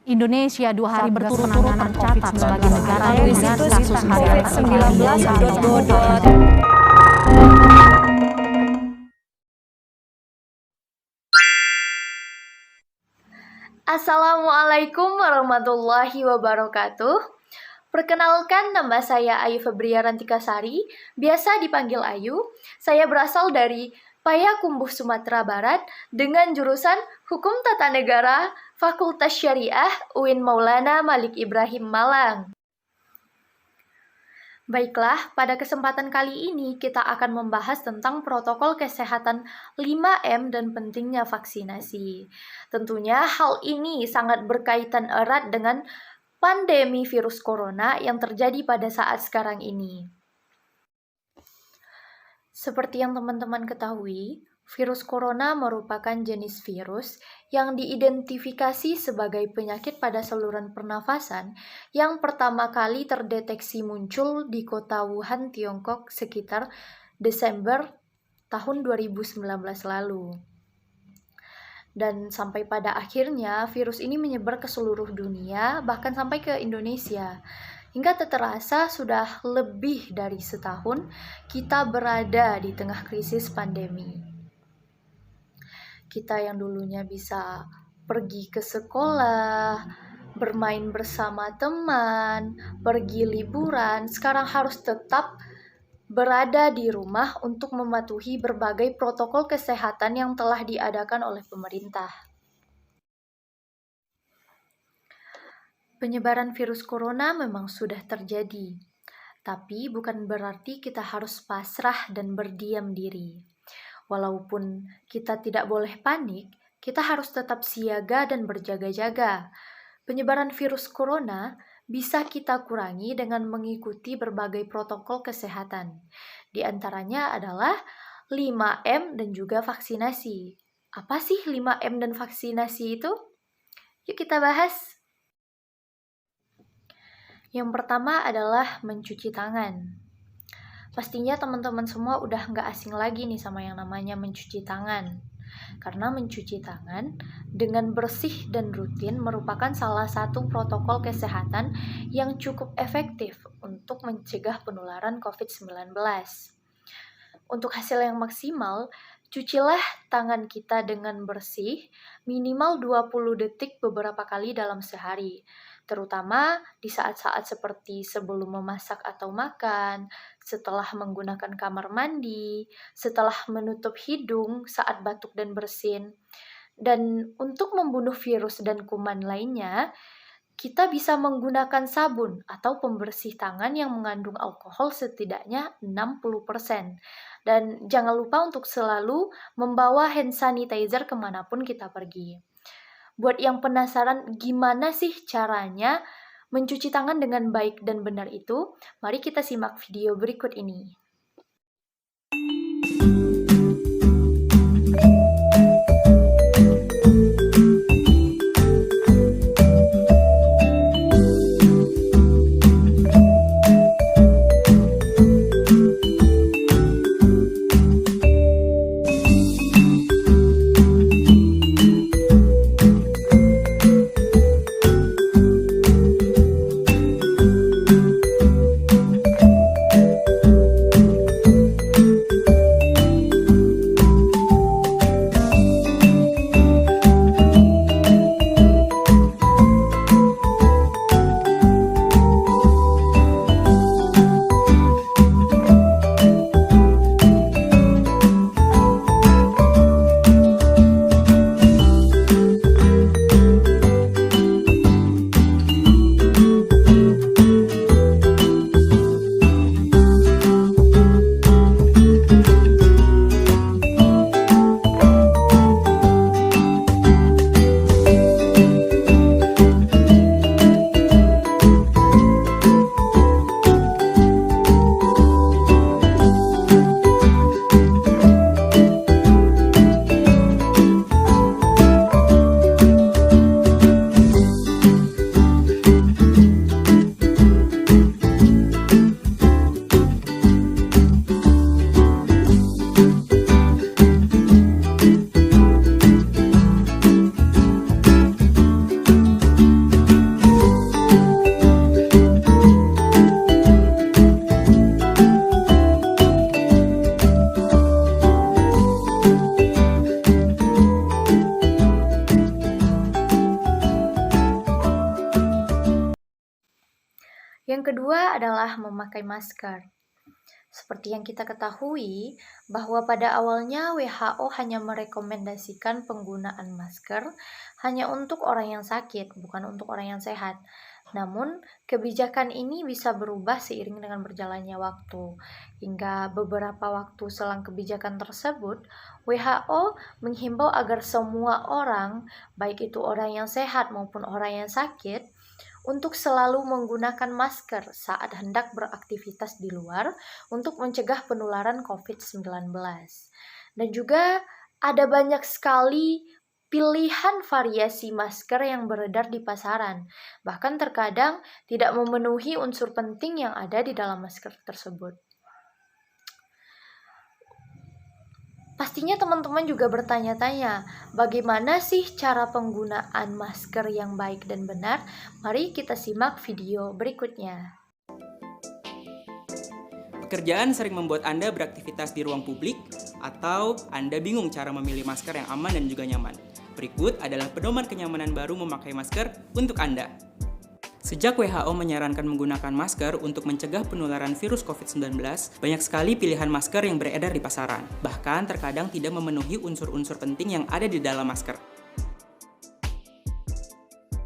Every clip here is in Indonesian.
Indonesia 2 hari berturut-turut tercatat sebagai negara dengan kasus harian tertinggi. Assalamualaikum warahmatullahi wabarakatuh. Perkenalkan, nama saya Ayu Febria Rantikasari, biasa dipanggil Ayu. Saya berasal dari Payakumbuh, Sumatera Barat, dengan jurusan Hukum Tata Negara, Fakultas Syariah, UIN Maulana Malik Ibrahim Malang. Baiklah, pada kesempatan kali ini kita akan membahas tentang protokol kesehatan 5M dan pentingnya vaksinasi. Tentunya hal ini sangat berkaitan erat dengan pandemi virus corona yang terjadi pada saat sekarang ini. Seperti yang teman-teman ketahui, virus corona merupakan jenis virus yang diidentifikasi sebagai penyakit pada saluran pernafasan yang pertama kali terdeteksi muncul di kota Wuhan, Tiongkok sekitar Desember tahun 2019 lalu. Dan sampai pada akhirnya virus ini menyebar ke seluruh dunia, bahkan sampai ke Indonesia. Hingga tak terasa sudah lebih dari setahun kita berada di tengah krisis pandemi. Kita yang dulunya bisa pergi ke sekolah, bermain bersama teman, pergi liburan, sekarang harus tetap berada di rumah untuk mematuhi berbagai protokol kesehatan yang telah diadakan oleh pemerintah. Penyebaran virus corona memang sudah terjadi, tapi bukan berarti kita harus pasrah dan berdiam diri. Walaupun kita tidak boleh panik, kita harus tetap siaga dan berjaga-jaga. Penyebaran virus corona bisa kita kurangi dengan mengikuti berbagai protokol kesehatan. Di antaranya adalah 5M dan juga vaksinasi. Apa sih 5M dan vaksinasi itu? Yuk kita bahas. Yang pertama adalah mencuci tangan. Pastinya teman-teman semua udah nggak asing lagi nih sama yang namanya mencuci tangan. Karena mencuci tangan dengan bersih dan rutin merupakan salah satu protokol kesehatan yang cukup efektif untuk mencegah penularan COVID-19. Untuk hasil yang maksimal, cucilah tangan kita dengan bersih minimal 20 detik beberapa kali dalam sehari. Terutama di saat-saat seperti sebelum memasak atau makan, setelah menggunakan kamar mandi, setelah menutup hidung saat batuk dan bersin. Dan untuk membunuh virus dan kuman lainnya, kita bisa menggunakan sabun atau pembersih tangan yang mengandung alkohol setidaknya 60%. Dan jangan lupa untuk selalu membawa hand sanitizer kemanapun kita pergi. Buat yang penasaran gimana sih caranya mencuci tangan dengan baik dan benar itu, mari kita simak video berikut ini. adalah memakai masker. Seperti yang kita ketahui, bahwa pada awalnya WHO hanya merekomendasikan penggunaan masker hanya untuk orang yang sakit, bukan untuk orang yang sehat. Namun, kebijakan ini bisa berubah seiring dengan berjalannya waktu. Hingga beberapa waktu selang kebijakan tersebut, WHO menghimbau agar semua orang, baik itu orang yang sehat maupun orang yang sakit, untuk selalu menggunakan masker saat hendak beraktivitas di luar untuk mencegah penularan COVID-19. Dan juga ada banyak sekali pilihan variasi masker yang beredar di pasaran. Bahkan terkadang tidak memenuhi unsur penting yang ada di dalam masker tersebut. Pastinya teman-teman juga bertanya-tanya, bagaimana sih cara penggunaan masker yang baik dan benar? Mari kita simak video berikutnya. Pekerjaan sering membuat Anda beraktivitas di ruang publik, atau Anda bingung cara memilih masker yang aman dan juga nyaman. Berikut adalah pedoman kenyamanan baru memakai masker untuk Anda. Sejak WHO menyarankan menggunakan masker untuk mencegah penularan virus COVID-19, banyak sekali pilihan masker yang beredar di pasaran. Bahkan terkadang tidak memenuhi unsur-unsur penting yang ada di dalam masker.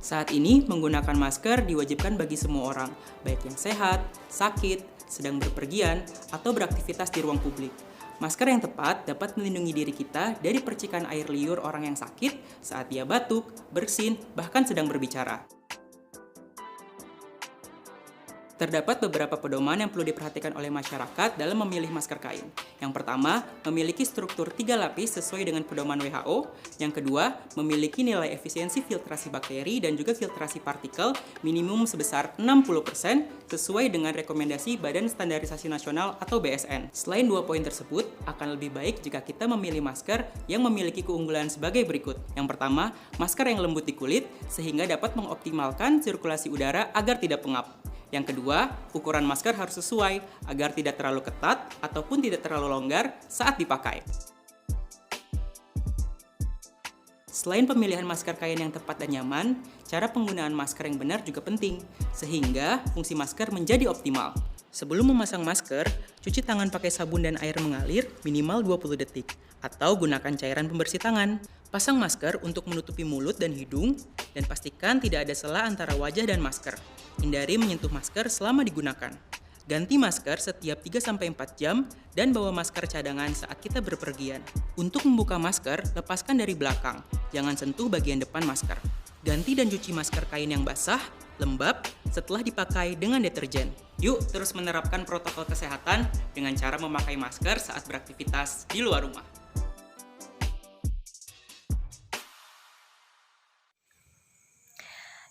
Saat ini, menggunakan masker diwajibkan bagi semua orang, baik yang sehat, sakit, sedang berpergian, atau beraktivitas di ruang publik. Masker yang tepat dapat melindungi diri kita dari percikan air liur orang yang sakit saat dia batuk, bersin, bahkan sedang berbicara. Terdapat beberapa pedoman yang perlu diperhatikan oleh masyarakat dalam memilih masker kain. Yang pertama, memiliki struktur 3 lapis sesuai dengan pedoman WHO. Yang kedua, memiliki nilai efisiensi filtrasi bakteri dan juga filtrasi partikel minimum sebesar 60% sesuai dengan rekomendasi Badan Standarisasi Nasional atau BSN. Selain 2 poin tersebut, akan lebih baik jika kita memilih masker yang memiliki keunggulan sebagai berikut. Yang pertama, masker yang lembut di kulit sehingga dapat mengoptimalkan sirkulasi udara agar tidak pengap. Yang kedua, ukuran masker harus sesuai agar tidak terlalu ketat ataupun tidak terlalu longgar saat dipakai. Selain pemilihan masker kain yang tepat dan nyaman, cara penggunaan masker yang benar juga penting, sehingga fungsi masker menjadi optimal. Sebelum memasang masker, cuci tangan pakai sabun dan air mengalir minimal 20 detik, atau gunakan cairan pembersih tangan. Pasang masker untuk menutupi mulut dan hidung, dan pastikan tidak ada sela antara wajah dan masker. Hindari menyentuh masker selama digunakan. Ganti masker setiap 3-4 jam dan bawa masker cadangan saat kita berpergian. Untuk membuka masker, lepaskan dari belakang. Jangan sentuh bagian depan masker. Ganti dan cuci masker kain yang basah, lembab, setelah dipakai dengan deterjen. Yuk terus menerapkan protokol kesehatan dengan cara memakai masker saat beraktivitas di luar rumah.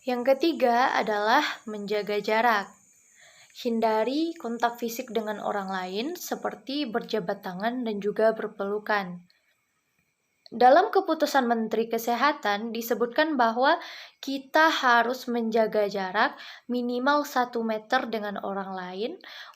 Yang ketiga adalah menjaga jarak. Hindari kontak fisik dengan orang lain seperti berjabat tangan dan juga berpelukan. Dalam keputusan Menteri Kesehatan disebutkan bahwa kita harus menjaga jarak minimal 1 meter dengan orang lain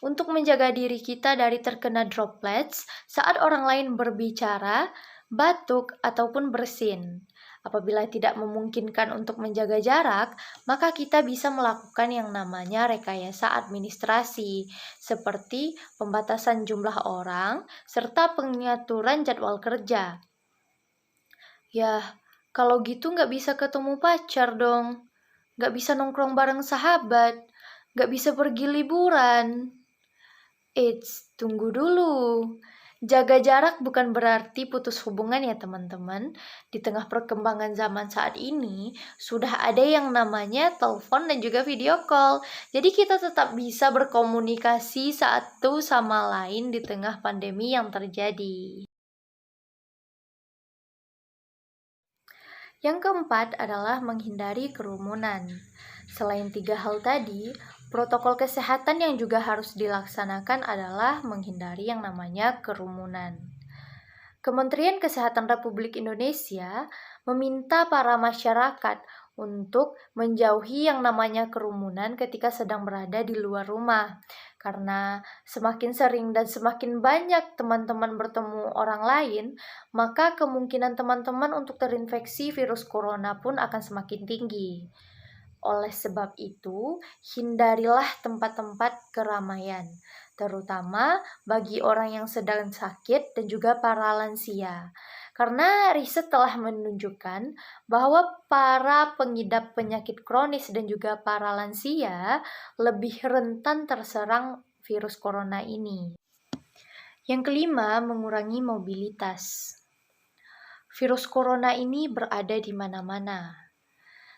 untuk menjaga diri kita dari terkena droplets saat orang lain berbicara, batuk, ataupun bersin. Apabila tidak memungkinkan untuk menjaga jarak, maka kita bisa melakukan yang namanya rekayasa administrasi, seperti pembatasan jumlah orang, serta pengaturan jadwal kerja. Yah, kalau gitu nggak bisa ketemu pacar dong, nggak bisa nongkrong bareng sahabat, nggak bisa pergi liburan. Eits, tunggu dulu. Jaga jarak bukan berarti putus hubungan ya teman-teman. Di tengah perkembangan zaman saat ini, sudah ada yang namanya telepon dan juga video call. Jadi kita tetap bisa berkomunikasi satu sama lain di tengah pandemi yang terjadi. Yang keempat adalah menghindari kerumunan. Selain 3 hal tadi, protokol kesehatan yang juga harus dilaksanakan adalah menghindari yang namanya kerumunan. Kementerian Kesehatan Republik Indonesia meminta para masyarakat untuk menjauhi yang namanya kerumunan ketika sedang berada di luar rumah. Karena semakin sering dan semakin banyak teman-teman bertemu orang lain, maka kemungkinan teman-teman untuk terinfeksi virus corona pun akan semakin tinggi. Oleh sebab itu, hindarilah tempat-tempat keramaian, terutama bagi orang yang sedang sakit dan juga para lansia. Karena riset telah menunjukkan bahwa para pengidap penyakit kronis dan juga para lansia lebih rentan terserang virus corona ini. Yang kelima, mengurangi mobilitas. Virus corona ini berada di mana-mana.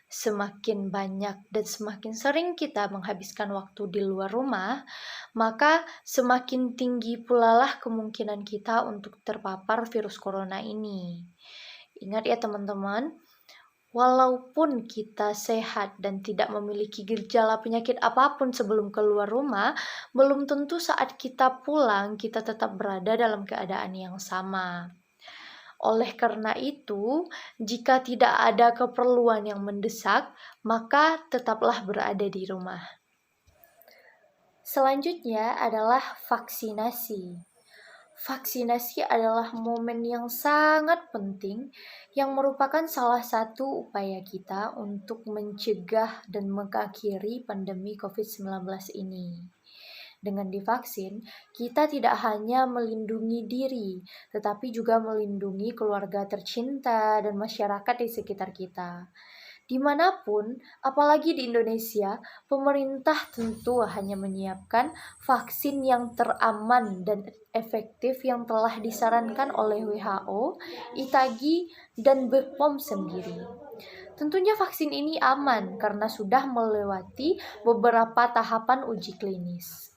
Semakin banyak dan semakin sering kita menghabiskan waktu di luar rumah, maka semakin tinggi pula lah kemungkinan kita untuk terpapar virus corona ini. Ingat ya teman-teman, walaupun kita sehat dan tidak memiliki gejala penyakit apapun sebelum keluar rumah, belum tentu saat kita pulang kita tetap berada dalam keadaan yang sama. Oleh karena itu, jika tidak ada keperluan yang mendesak, maka tetaplah berada di rumah. Selanjutnya adalah vaksinasi. Vaksinasi adalah momen yang sangat penting yang merupakan salah satu upaya kita untuk mencegah dan mengakhiri pandemi COVID-19 ini. Dengan divaksin, kita tidak hanya melindungi diri, tetapi juga melindungi keluarga tercinta dan masyarakat di sekitar kita. Dimanapun, apalagi di Indonesia, pemerintah tentu hanya menyiapkan vaksin yang teraman dan efektif yang telah disarankan oleh WHO, ITAGI, dan BPOM sendiri. Tentunya vaksin ini aman karena sudah melewati beberapa tahapan uji klinis.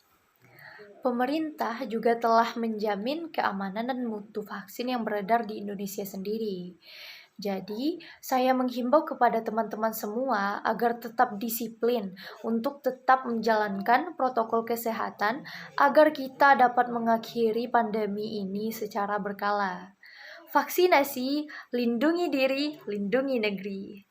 Pemerintah juga telah menjamin keamanan dan mutu vaksin yang beredar di Indonesia sendiri. Jadi, saya menghimbau kepada teman-teman semua agar tetap disiplin untuk tetap menjalankan protokol kesehatan agar kita dapat mengakhiri pandemi ini secara berkala. Vaksinasi, lindungi diri, lindungi negeri.